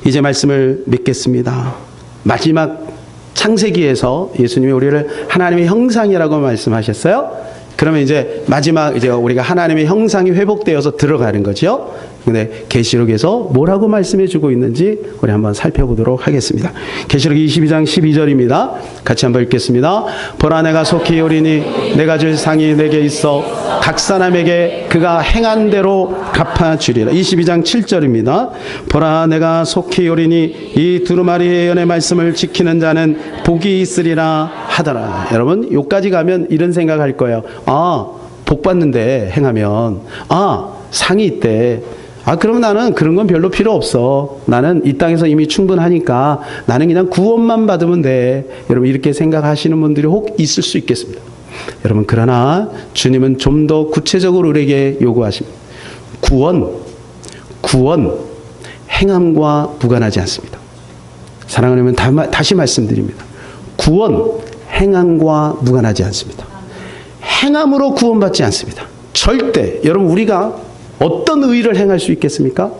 이제 말씀을 믿겠습니다. 마지막 창세기에서 예수님이 우리를 하나님의 형상이라고 말씀하셨어요. 그러면 이제 마지막 이제 우리가 하나님의 형상이 회복되어서 들어가는 거죠. 근데 계시록에서 뭐라고 말씀해 주고 있는지 우리 한번 살펴보도록 하겠습니다. 계시록 22장 12절입니다. 같이 한번 읽겠습니다. 보라 내가 속히 오리니 내가 줄 상이 내게 있어 각 사람에게 그가 행한 대로 갚아주리라. 22장 7절입니다. 보라 내가 속히 오리니 이 두루마리의 예언의 말씀을 지키는 자는 복이 있으리라 하더라. 여러분 여기까지 가면 이런 생각할 거예요. 아, 복 받는데 행하면 상이 있대. 그러면 나는 그런 건 별로 필요 없어. 나는 이 땅에서 이미 충분하니까 나는 그냥 구원만 받으면 돼. 여러분 이렇게 생각하시는 분들이 혹 있을 수 있겠습니다. 여러분 그러나 주님은 좀 더 구체적으로 우리에게 요구하십니다. 구원 행함과 무관하지 않습니다. 사랑하는 여러분 다시 말씀드립니다. 구원 행함과 무관하지 않습니다. 행함으로 구원받지 않습니다. 절대. 여러분 우리가 어떤 의를 행할 수 있겠습니까?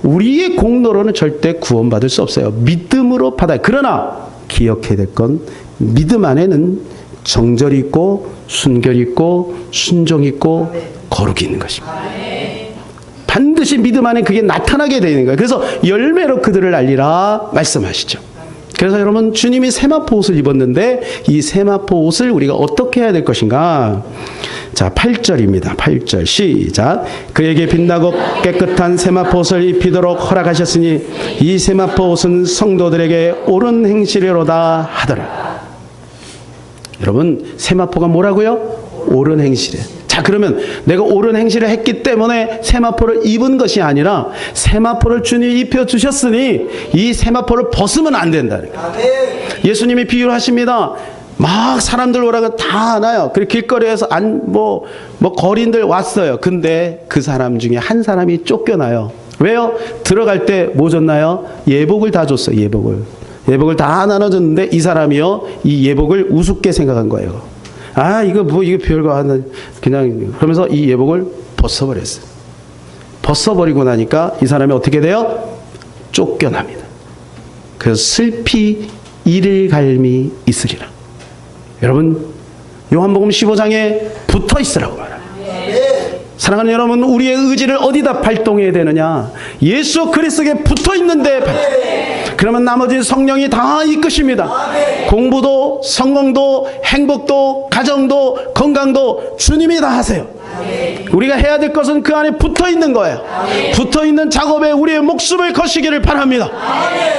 우리의 공로로는 절대 구원받을 수 없어요. 믿음으로 받아요. 그러나 기억해야 될 건 믿음 안에는 정절이 있고 순결이 있고 순종이 있고 거룩이 있는 것입니다. 반드시 믿음 안에 그게 나타나게 되는 거예요. 그래서 열매로 그들을 알리라 말씀하시죠. 그래서 여러분 주님이 세마포 옷을 입었는데 이 세마포 옷을 우리가 어떻게 해야 될 것인가? 자, 8절입니다. 8절 시작. 그에게 빛나고 깨끗한 세마포 옷을 입히도록 허락하셨으니 이 세마포 옷은 성도들에게 옳은 행실이로다 하더라. 여러분 세마포가 뭐라고요? 옳은 행실이에요. 자, 그러면 내가 옳은 행실을 했기 때문에 세마포를 입은 것이 아니라 세마포를 주님이 입혀주셨으니 이 세마포를 벗으면 안 된다는 거예요. 예수님이 비유를 하십니다. 막 사람들 오라고 다 안아요. 그리고 길거리에서 거린들 왔어요. 근데 그 사람 중에 한 사람이 쫓겨나요. 왜요? 들어갈 때 뭐 줬나요? 예복을 다 줬어요. 예복을 다 나눠줬는데 이 사람이요, 이 예복을 우습게 생각한 거예요. 이거 별거 안 그냥 그러면서 이 예복을 벗어버렸어요. 벗어버리고 나니까 이 사람이 어떻게 돼요? 쫓겨납니다. 그래서 슬피 이를 갈미 있으리라. 여러분 요한복음 15장에 붙어 있으라고 말합니다. 사랑하는 여러분, 우리의 의지를 어디다 발동해야 되느냐? 예수 그리스도에 붙어 있는데 그러면 나머지 성령이 다 이끄십니다. 공부도 성공도 행복도 가정도 건강도 주님이 다 하세요. 우리가 해야 될 것은 그 안에 붙어 있는 거예요. 붙어 있는 작업에 우리의 목숨을 거시기를 바랍니다.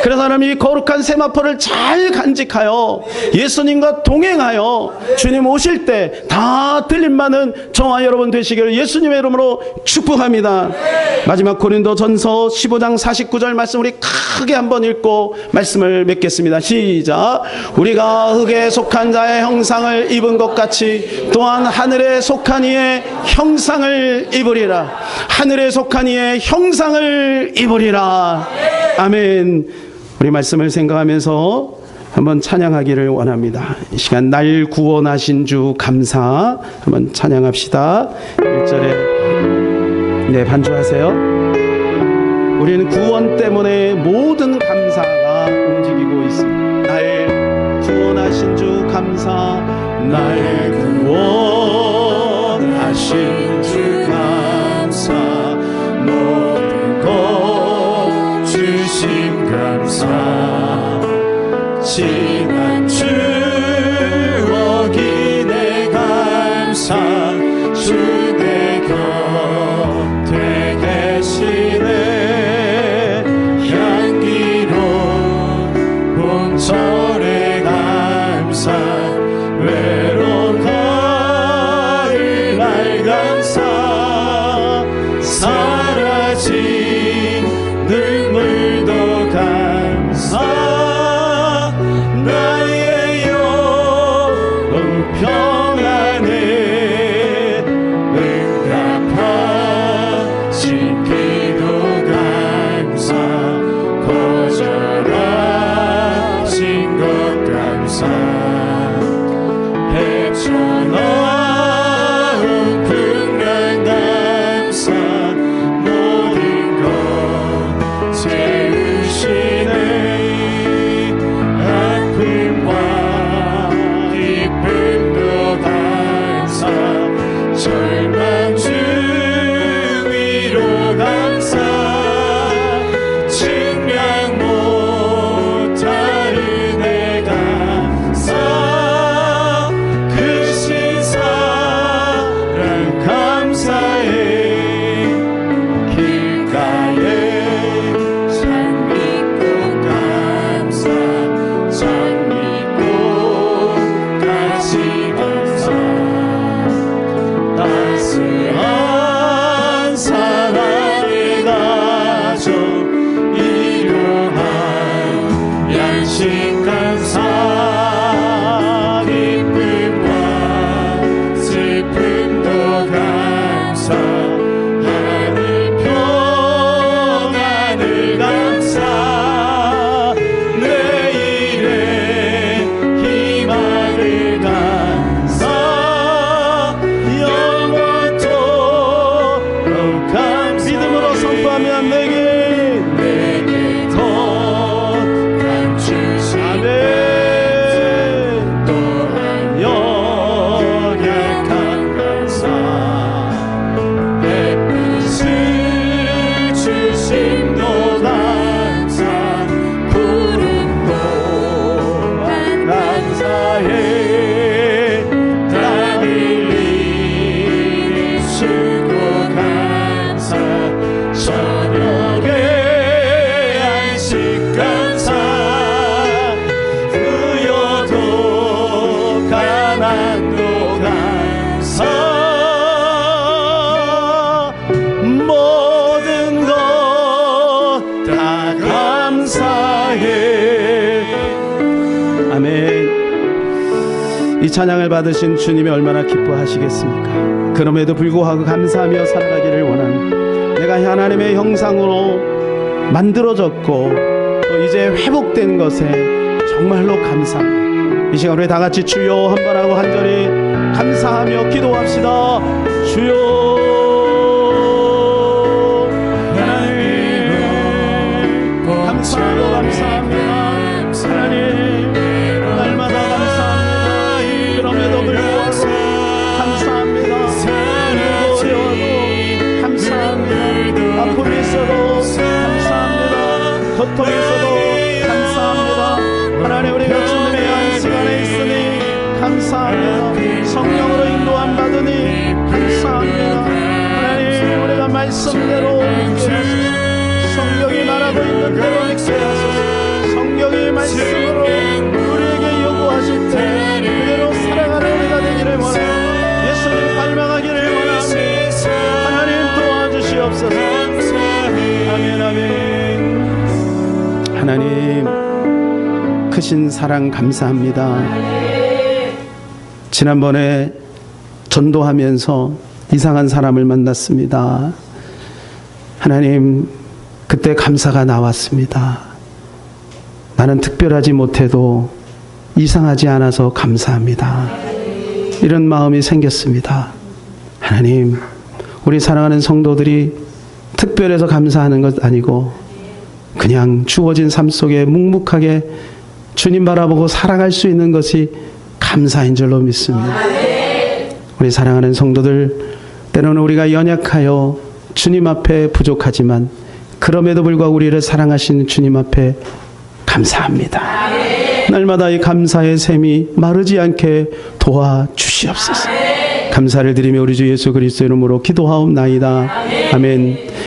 그래서 하나님이 거룩한 세마포를 잘 간직하여 예수님과 동행하여 주님 오실 때 다 틀림 많은 저와 여러분 되시기를 예수님의 이름으로 축복합니다. 마지막 고린도전서 15장 49절 말씀 우리 크게 한번 읽고 말씀을 맺겠습니다. 시작. 우리가 흙에 속한 자의 형상을 입은 것 같이 또한 하늘에 속한 이의 형상을 입으리라. 하늘에 속한 이의 형상을 입으리라. 아멘. 우리 말씀을 생각하면서 한번 찬양하기를 원합니다. 이 시간 날 구원하신 주 감사 한번 찬양합시다. 1절에 네, 반주하세요. 우리는 구원 때문에 모든 감사가 움직이고 있습니다. 날 구원하신 주 감사, 날 구원하신 주 감사, 모든 것 주심 감사. 지난 추억이 내 감사, 주 내 곁에 계시네. 향기로운 봄철의 감사, 외로운 가을 날 감사, 사라진 눈물도 감사. 나의 영혼 평안에 응답하신 기도 감사, 거절하신 것 감사, 헤쳐나온 풍년 감사, 모든 것 채우시네. 절망 중 위로 감사, 증명 못할 은혜 감사, 크신 사랑 감사해. 길가에 장미꽃 감사, 장미꽃까지 감사, 따스한 사랑의 가족, 일용한 양식 감사, 기쁨과 슬픔도 감사, 하늘 평안을 감사, 내일의 희망을 감사, 믿음으로 선포하면 내게 더 감추시네. 또한 연약한 감사, 햇빛을 주심도 감사, 구름 또한 감사해. 땀 흘린 수고 감사, 저녁에 안식 감사, 부여도 가난도 감사, 모든 것 다 감사해. 아멘. 이 찬양을 받으신 주님이 얼마나 기뻐하시겠습니까? 그럼에도 불구하고 감사하며 살아가기를 원합니다. 내가 하나님의 형상으로 만들어졌고 또 이제 회복된 것에 정말로 감사합니다. 이 시간 우리 다 같이 주여 한번 하고 간절히 감사하며 기도합시다. 주여 하나님 감사하고 감사합니다. 하나님 날마다 감사합니다. 그럼에도 불구하고 감사합니다. 어려워도 감사합니다. 아픔이 있어도 감사합니다. 고통이 있어도 감사합니다. 하나님 우리가 주님의 안식 안에 있으니 감사합니다. 성령으로 인도함 받으니 감사합니다. 말씀대로 믿게 하소서. 성경이 말하고 있는 대로 믿게 하소서. 성경이 말씀으로 우리에게 요구하실 때 그대로 살아가는 우리가 되기를 원합니다. 예수님 닮아가기를 원합니다. 하나님 도와주시옵소서. 아멘 아멘. 하나님 크신 사랑 감사합니다. 지난번에 전도하면서 이상한 사람을 만났습니다. 하나님 그때 감사가 나왔습니다. 나는 특별하지 못해도 이상하지 않아서 감사합니다. 이런 마음이 생겼습니다. 하나님 우리 사랑하는 성도들이 특별해서 감사하는 것 아니고 그냥 주어진 삶 속에 묵묵하게 주님 바라보고 살아갈 수 있는 것이 감사인 줄로 믿습니다. 우리 사랑하는 성도들, 때로는 우리가 연약하여 주님 앞에 부족하지만 그럼에도 불구하고 우리를 사랑하시는 주님 앞에 감사합니다. 날마다 이 감사의 샘이 마르지 않게 도와주시옵소서. 감사를 드리며 우리 주 예수 그리스도 이름으로 기도하옵나이다. 아멘.